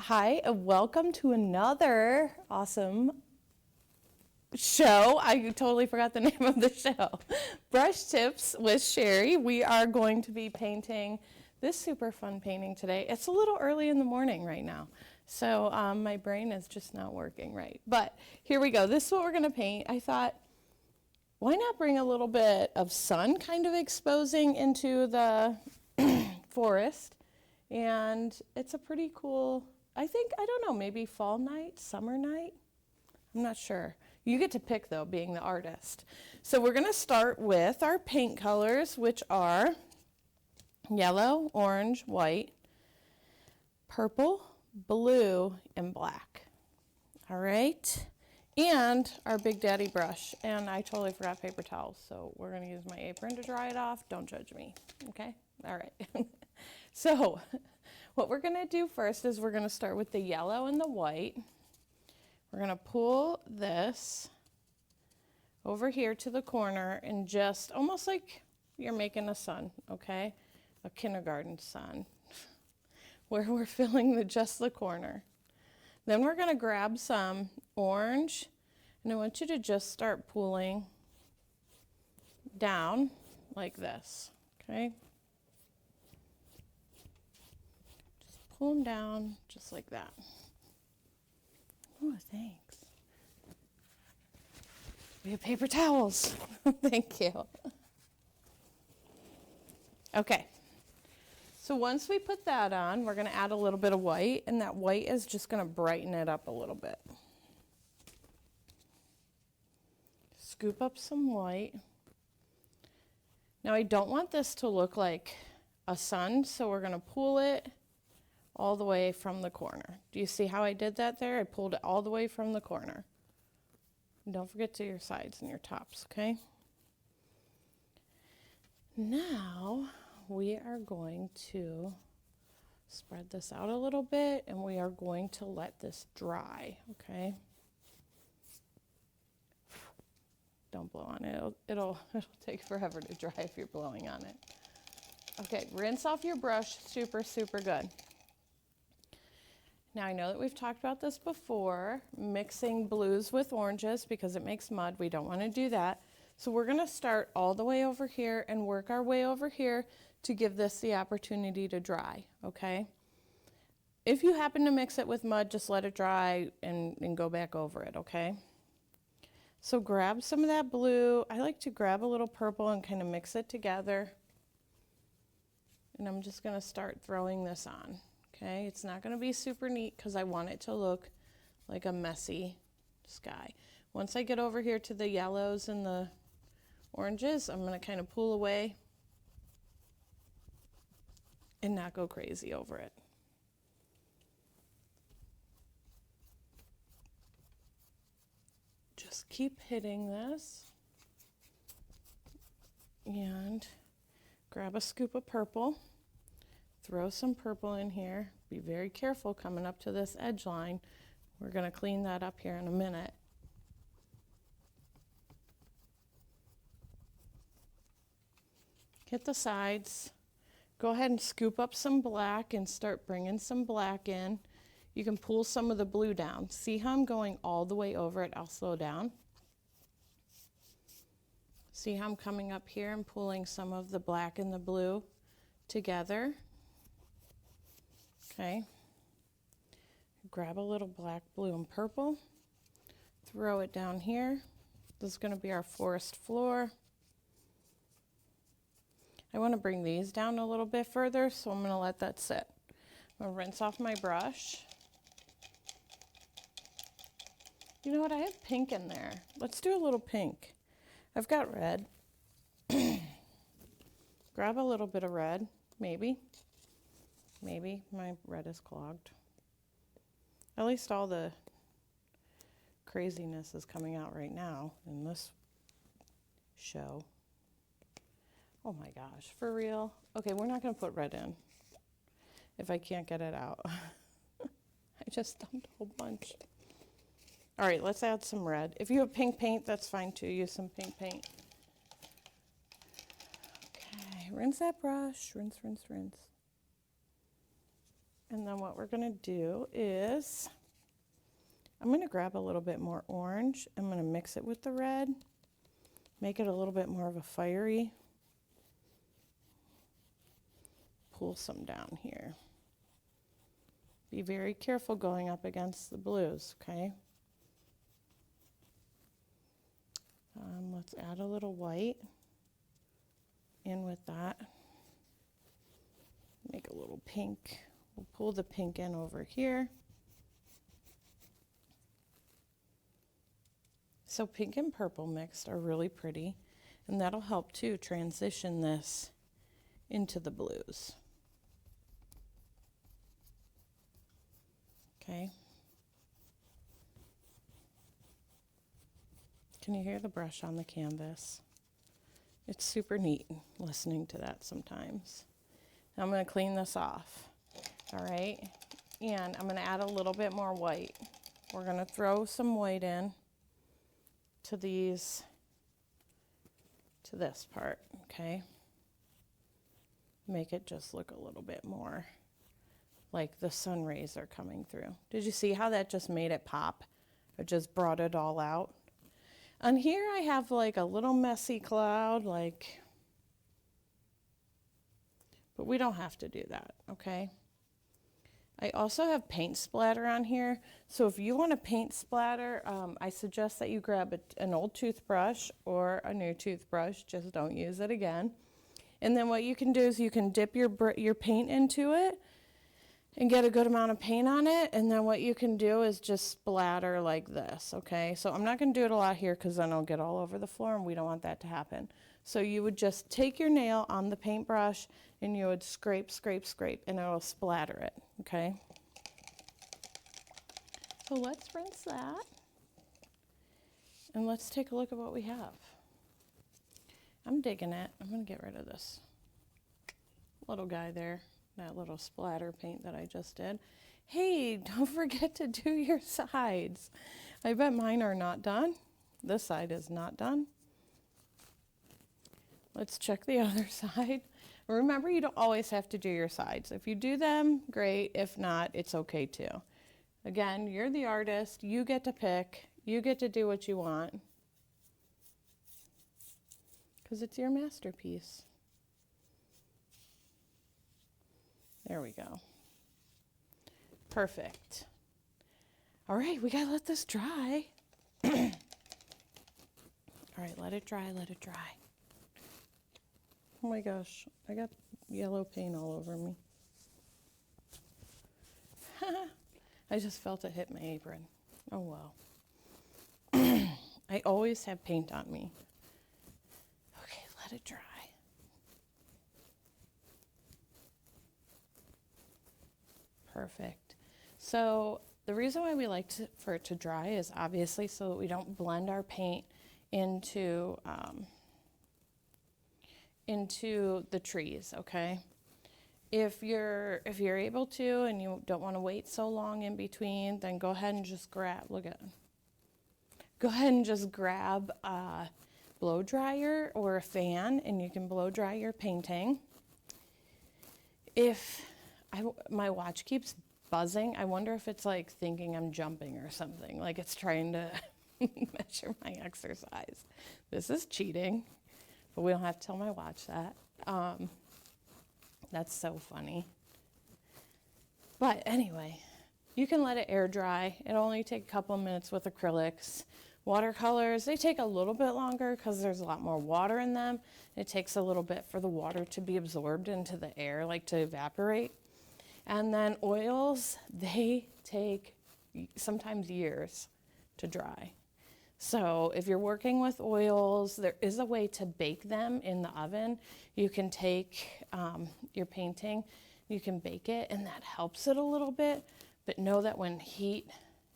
Hi, and welcome to another awesome show. I totally forgot the name of the show. Brush Tips with Cheri. We are going to be painting this super fun painting today. It's a little early in the morning right now, so my brain is just not working right. But here we go. This is what we're going to paint. I thought, why not bring a little bit of sun kind of exposing into the forest? And it's a pretty cool, I don't know, maybe fall night, summer night? I'm not sure. You get to pick though, being the artist. So we're gonna start with our paint colors, which are yellow, orange, white, purple, blue, and black. All right, and our Big Daddy brush. And I totally forgot paper towels, so we're gonna use my apron to dry it off. Don't judge me, okay? All right. So what we're going to do first is we're going to start with the yellow and the white. We're going to pull this over here to the corner and just almost like you're making a sun, okay? A kindergarten sun where we're filling just the corner. Then we're going to grab some orange and I want you to just start pulling down like this, okay? Pull them down just like that. Oh, thanks. We have paper towels. Thank you. Okay. So once we put that on, we're going to add a little bit of white, and that white is just going to brighten it up a little bit. Scoop up some white. Now I don't want this to look like a sun, so we're going to pull it all the way from the corner. Do you see how I did that there? I pulled it all the way from the corner. And don't forget to your sides and your tops, okay? Now we are going to spread this out a little bit and we are going to let this dry, okay? Don't blow on it. It'll take forever to dry if you're blowing on it. Okay, rinse off your brush super good. Now I know that we've talked about this before, mixing blues with oranges because it makes mud. We don't want to do that. So we're going to start all the way over here and work our way over here to give this the opportunity to dry, okay? If you happen to mix it with mud, just let it dry and go back over it, okay? So grab some of that blue. I like to grab a little purple and kind of mix it together. And I'm just going to start throwing this on. Okay, it's not going to be super neat because I want it to look like a messy sky. Once I get over here to the yellows and the oranges, I'm going to kind of pull away and not go crazy over it. Just keep hitting this and grab a scoop of purple. Throw some purple in here. Be very careful coming up to this edge line. We're going to clean that up here in a minute. Hit the sides. Go ahead and scoop up some black and start bringing some black in. You can pull some of the blue down. See how I'm going all the way over it? I'll slow down. See how I'm coming up here and pulling some of the black and the blue together. Okay, grab a little black, blue, and purple, throw it down here. This is going to be our forest floor. I want to bring these down a little bit further, so I'm going to let that sit. I'm going to rinse off my brush. You know what, I have pink in there. Let's do a little pink. I've got red. Grab a little bit of red, maybe. Maybe my red is clogged. At least all the craziness is coming out right now in this show. Oh my gosh, for real? Okay, we're not going to put red in if I can't get it out. I just dumped a whole bunch. All right, let's add some red. If you have pink paint, that's fine too. Use some pink paint. Okay, rinse that brush. Rinse. And then what we're gonna do is, I'm gonna grab a little bit more orange. I'm gonna mix it with the red, make it a little bit more of a fiery. Pull some down here. Be very careful going up against the blues, okay? Let's add a little white in with that. Make a little pink. We'll pull the pink in over here. So pink and purple mixed are really pretty, and that'll help to transition this into the blues. Okay. Can you hear the brush on the canvas? It's super neat listening to that sometimes. Now I'm going to clean this off. All right. And I'm going to add a little bit more white. We're going to throw some white in to these, to this part, okay? Make it just look a little bit more like the sun rays are coming through. Did you see how that just made it pop? It just brought it all out. On here I have like a little messy cloud, like, but we don't have to do that, okay? I also have paint splatter on here, so if you want to paint splatter, I suggest that you grab an old toothbrush or a new toothbrush, just don't use it again. And then what you can do is you can dip your paint into it and get a good amount of paint on it, and then what you can do is just splatter like this, okay? So I'm not going to do it a lot here because then it'll get all over the floor, and we don't want that to happen. So you would just take your nail on the paintbrush and you would scrape, scrape, scrape, and it'll splatter it, okay? So let's rinse that. And let's take a look at what we have. I'm digging it. I'm going to get rid of this little guy there, that little splatter paint that I just did. Hey, don't forget to do your sides. I bet mine are not done. This side is not done. Let's check the other side. Remember, you don't always have to do your sides. If you do them, great. If not, it's okay too. Again, you're the artist. You get to pick. You get to do what you want. Because it's your masterpiece. There we go. Perfect. All right, we gotta let this dry. All right, let it dry, let it dry. Oh my gosh, I got yellow paint all over me. I just felt it hit my apron. Oh well. I always have paint on me. Okay, let it dry. Perfect. So the reason why we like for it to dry is obviously so that we don't blend our paint into the trees, okay? If you're able to and you don't want to wait so long in between, then go ahead and just grab, go ahead and just grab a blow dryer or a fan and you can blow dry your painting. If my watch keeps buzzing, I wonder if it's like thinking I'm jumping or something, like it's trying to measure my exercise. This is cheating, but we don't have to tell my watch that. That's so funny. But anyway, you can let it air dry. It'll only take a couple minutes with acrylics. Watercolors, they take a little bit longer because there's a lot more water in them. It takes a little bit for the water to be absorbed into the air, like to evaporate. And then oils, they take sometimes years to dry. So if you're working with oils, there is a way to bake them in the oven. You can take your painting, you can bake it, and that helps it a little bit. But know that when heat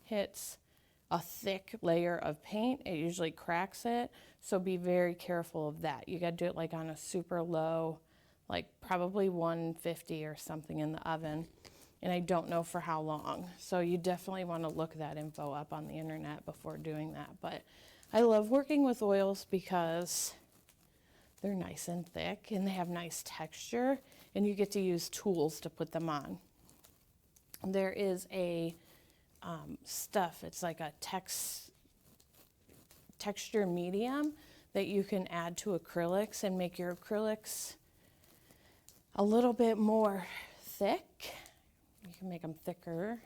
hits a thick layer of paint, it usually cracks it. So be very careful of that. You gotta do it like on a super low, like probably 150 or something in the oven. And I don't know for how long. So you definitely want to look that info up on the internet before doing that. But I love working with oils because they're nice and thick and they have nice texture and you get to use tools to put them on. there is a stuff, it's like a texture medium that you can add to acrylics and make your acrylics a little bit more thick. You can make them thicker,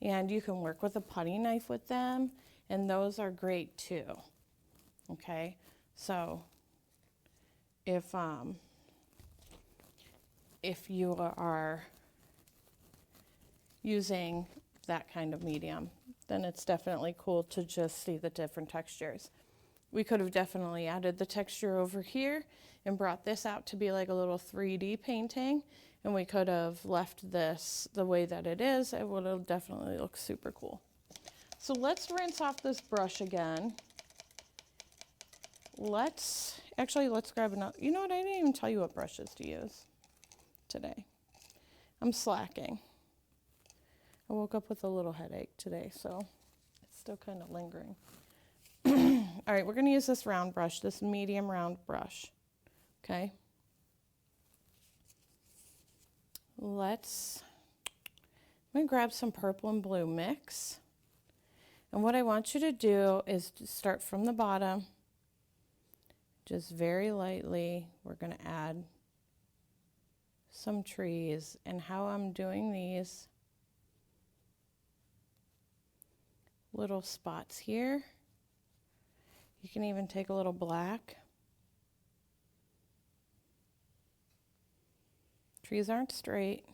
and you can work with a putty knife with them, and those are great too. Okay, so if you are using that kind of medium, then it's definitely cool to just see the different textures. We could have definitely added the texture over here and brought this out to be like a little 3D painting, and we could have left this the way that it is. It would have definitely looked super cool. So let's rinse off this brush again. Let's grab another. You know what, I didn't even tell you what brushes to use today. I'm slacking. I woke up with a little headache today, so it's still kind of lingering. All right, we're going to use this round brush, this medium round brush. Okay. I'm going to grab some purple and blue mix. And what I want you to do is to start from the bottom. Just very lightly, we're going to add some trees. And how I'm doing these little spots here. You can even take a little black. Trees aren't straight,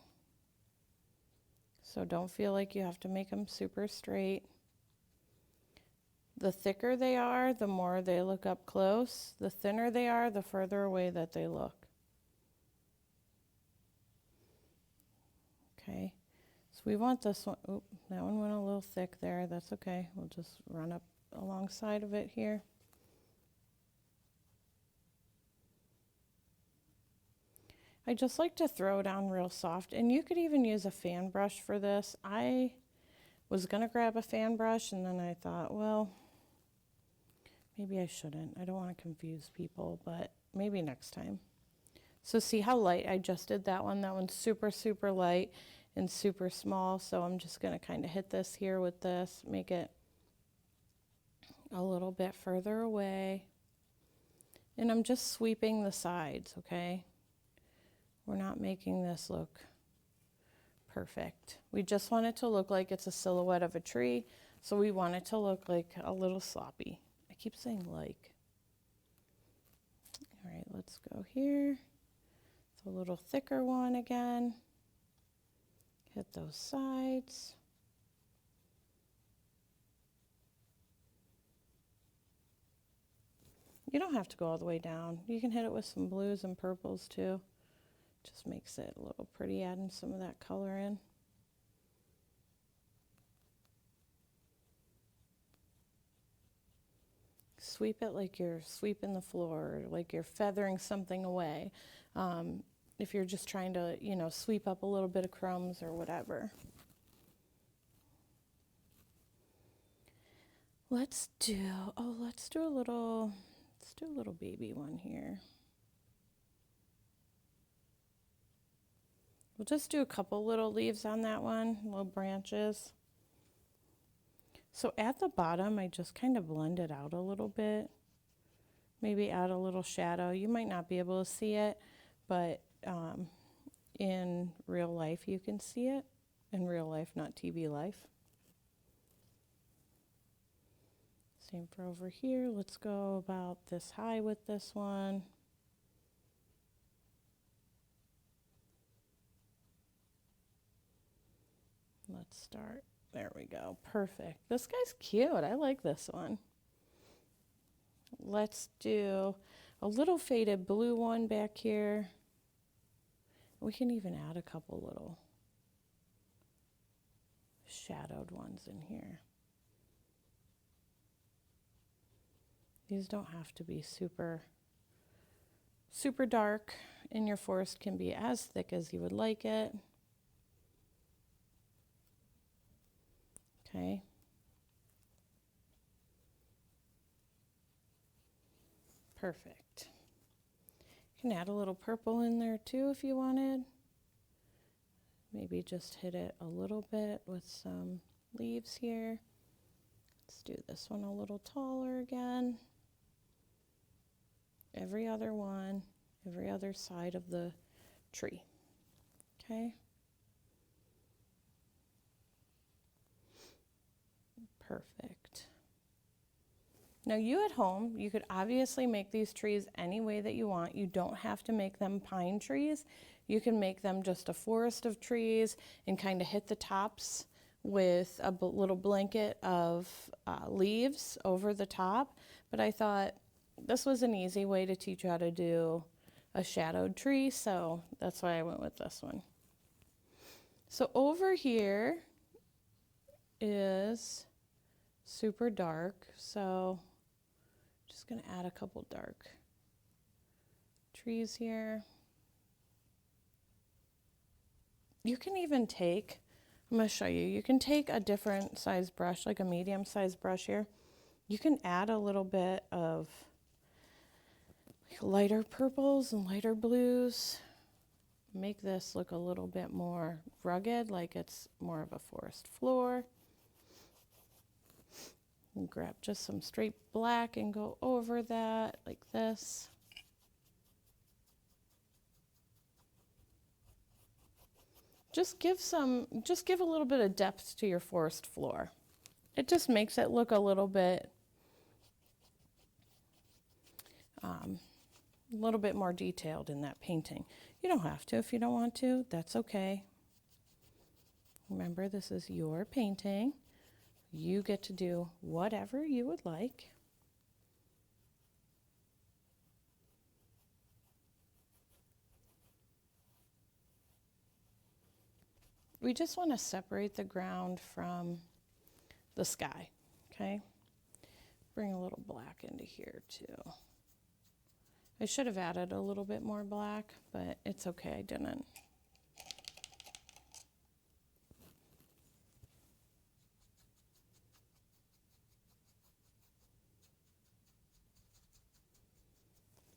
so don't feel like you have to make them super straight. The thicker they are, the more they look up close. The thinner they are, the further away that they look. Okay, so we want this one. Oop, that one went a little thick there. That's okay. We'll just run up alongside of it here. I just like to throw down real soft, and you could even use a fan brush for this. I was going to grab a fan brush, and then I thought, well, maybe I shouldn't. I don't want to confuse people, but maybe next time. So see how light I just did that one? That one's super, super light and super small, so I'm just going to kind of hit this here with this, make it a little bit further away. And I'm just sweeping the sides, okay? We're not making this look perfect. We just want it to look like it's a silhouette of a tree, so we want it to look like a little sloppy. I keep saying like. All right, let's go here. It's a little thicker one again. Hit those sides. You don't have to go all the way down. You can hit it with some blues and purples too. Just makes it a little pretty, adding some of that color in. Sweep it like you're sweeping the floor, like you're feathering something away. If you're just trying to, sweep up a little bit of crumbs or whatever. Let's do a little baby one here. We'll just do a couple little leaves on that one, little branches. So at the bottom, I just kind of blend it out a little bit. Maybe add a little shadow. You might not be able to see it, but in real life, you can see it. In real life, not TV life. Same for over here. Let's go about this high with this one. Let's start. There we go. Perfect. This guy's cute. I like this one. Let's do a little faded blue one back here. We can even add a couple little shadowed ones in here. These don't have to be super, super dark, and your forest can be as thick as you would like it. Okay. Perfect. You can add a little purple in there too if you wanted. Maybe just hit it a little bit with some leaves here. Let's do this one a little taller again. Every other one, every other side of the tree. Okay. Perfect. Now you at home, you could obviously make these trees any way that you want. You don't have to make them pine trees. You can make them just a forest of trees and kind of hit the tops with a little blanket of leaves over the top. But I thought this was an easy way to teach you how to do a shadowed tree, so that's why I went with this one. So over here is super dark, so just gonna add a couple dark trees here. You can even take, I'm gonna show you, you can take a different size brush, like a medium sized brush here. You can add a little bit of like lighter purples and lighter blues. Make this look a little bit more rugged, like it's more of a forest floor. And grab just some straight black and go over that like this. Just give a little bit of depth to your forest floor. It just makes it look a little bit more detailed in that painting. You don't have to if you don't want to, that's okay. Remember, this is your painting. You get to do whatever you would like. We just want to separate the ground from the sky, okay? Bring a little black into here too. I should have added a little bit more black, but it's okay, I didn't.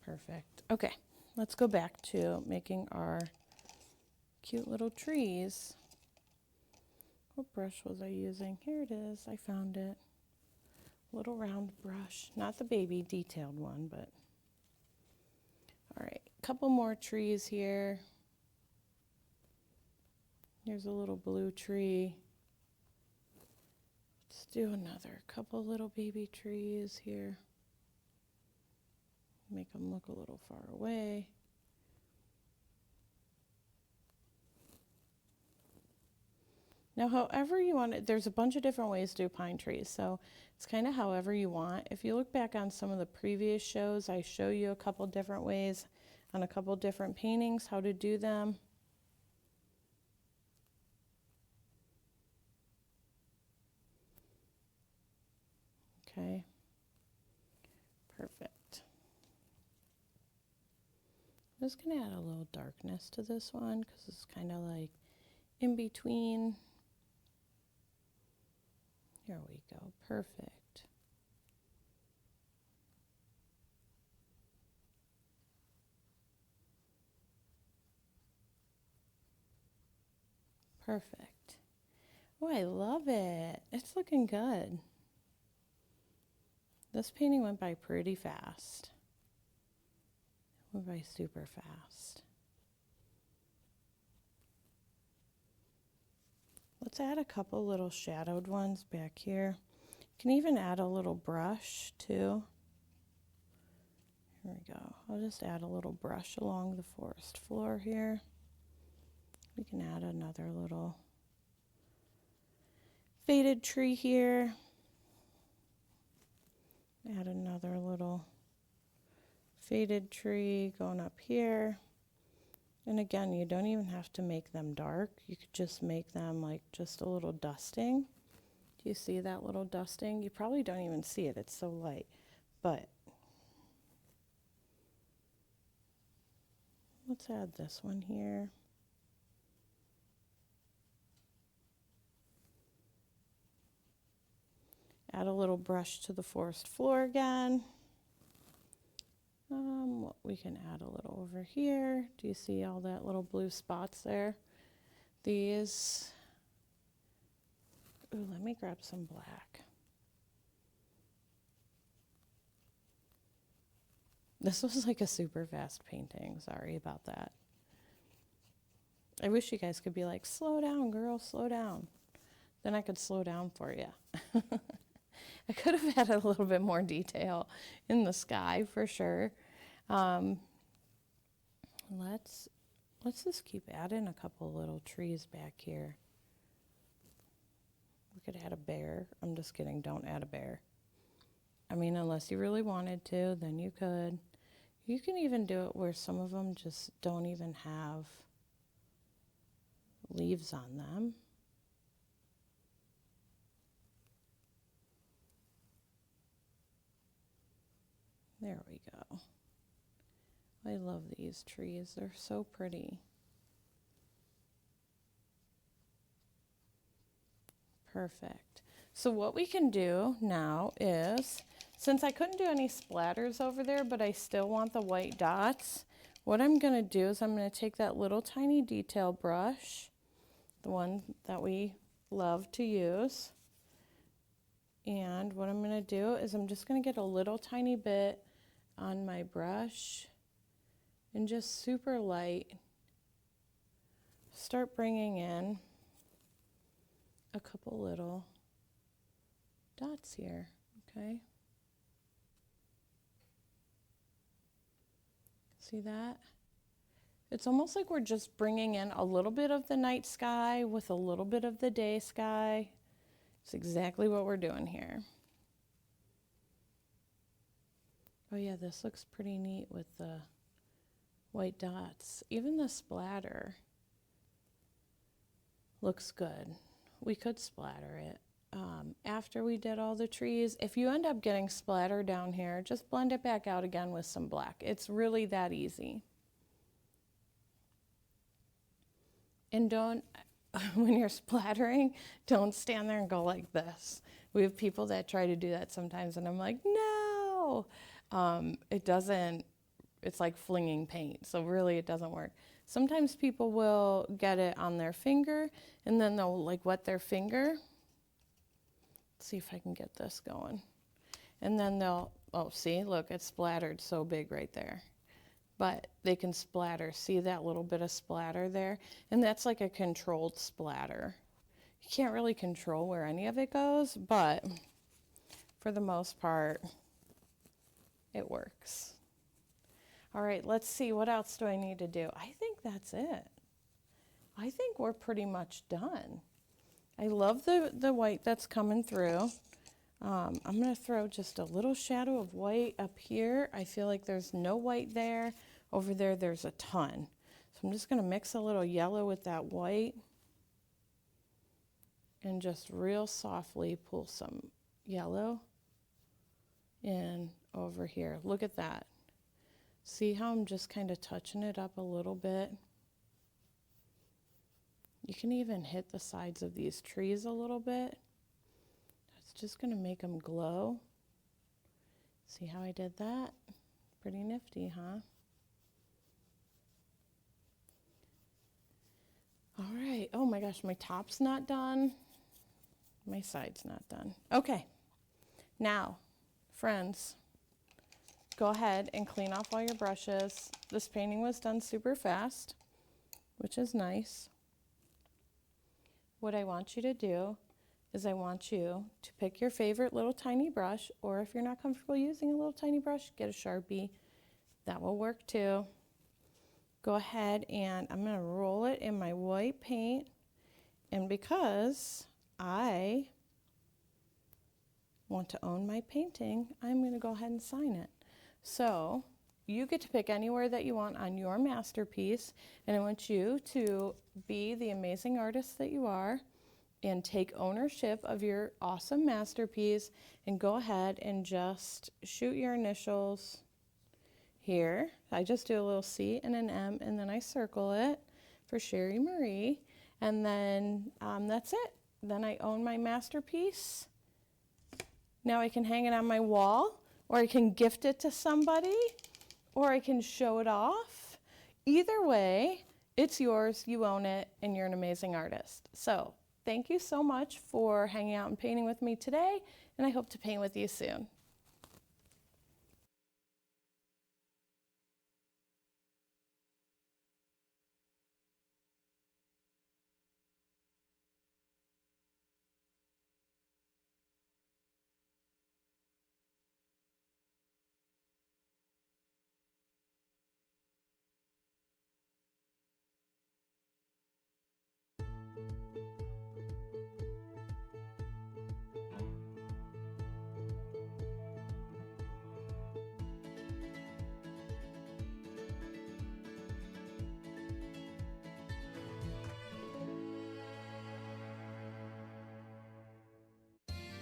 Perfect. Okay, let's go back to making our cute little trees. What brush was I using? Here it is, I found it. Little round brush, not the baby detailed one, but all right, a couple more trees here. Here's a little blue tree. Let's do another couple little baby trees here. Make them look a little far away. Now, however you want it, there's a bunch of different ways to do pine trees, so it's kind of however you want. If you look back on some of the previous shows, I show you a couple different ways on a couple different paintings, how to do them. Okay, perfect. I'm just going to add a little darkness to this one because it's kind of like in between. Here we go, perfect. Perfect. Oh, I love it. It's looking good. This painting went by pretty fast. It went by super fast. Let's add a couple little shadowed ones back here. You can even add a little brush too. Here we go. I'll just add a little brush along the forest floor here. We can add another little faded tree here. Add another little faded tree going up here. And again, you don't even have to make them dark. You could just make them like just a little dusting. Do you see that little dusting? You probably don't even see it, it's so light. But let's add this one here. Add a little brush to the forest floor again. We can add a little over here. Do you see all that little blue spots there? These, ooh, let me grab some black. This was like a super fast painting. Sorry about that. I wish you guys could be like, slow down, girl, slow down. Then I could slow down for you. I could have had a little bit more detail in the sky for sure. Let's just keep adding a couple little trees back here. We could add a bear. I'm just kidding. Don't add a bear. I mean, unless you really wanted to, then you could. You can even do it where some of them just don't even have leaves on them. There we go. I love these trees. They're so pretty. Perfect. So what we can do now is, since I couldn't do any splatters over there, but I still want the white dots, what I'm going to do is I'm going to take that little tiny detail brush, the one that we love to use, and what I'm going to do is I'm just going to get a little tiny bit on my brush and just super light start bringing in a couple little dots here, okay? See that? It's almost like we're just bringing in a little bit of the night sky with a little bit of the day sky. It's exactly what we're doing here. Oh yeah, this looks pretty neat with the white dots. Even the splatter looks good. We could splatter it. After we did all the trees, if you end up getting splatter down here, just blend it back out again with some black. It's really that easy. And don't, when you're splattering, don't stand there and go like this. We have people that try to do that sometimes, and I'm like, no! It doesn't, it's like flinging paint, so really it doesn't work. Sometimes people will get it on their finger, and then they'll like wet their finger. Let's see if I can get this going. And then they'll, oh, see, look, it's splattered so big right there. But they can splatter. See that little bit of splatter there? And that's like a controlled splatter. You can't really control where any of it goes, but for the most part, it works. All right, let's see, what else do I need to do? I think that's it. I think we're pretty much done. I love the white that's coming through. I'm gonna throw just a little shadow of white up here. I feel like there's no white there. Over there, there's a ton. So I'm just gonna mix a little yellow with that white and just real softly pull some yellow in over here. Look at that. See how I'm just kind of touching it up a little bit? You can even hit the sides of these trees a little bit. It's just going to make them glow. See how I did that? Pretty nifty, huh? All right. Oh my gosh, my top's not done. My side's not done. Okay. Now, friends, go ahead and clean off all your brushes. This painting was done super fast, which is nice. What I want you to do is I want you to pick your favorite little tiny brush, or if you're not comfortable using a little tiny brush, get a Sharpie. That will work too. Go ahead and I'm going to roll it in my white paint, and because I want to own my painting, I'm going to go ahead and sign it. So you get to pick anywhere that you want on your masterpiece, and I want you to be the amazing artist that you are and take ownership of your awesome masterpiece, and go ahead and just shoot your initials here. I just do a little C and an M, and then I circle it for Cheri Marie, and then that's it. Then I own my masterpiece. Now I can hang it on my wall, or I can gift it to somebody, or I can show it off. Either way, it's yours, you own it, and you're an amazing artist. So thank you so much for hanging out and painting with me today, and I hope to paint with you soon.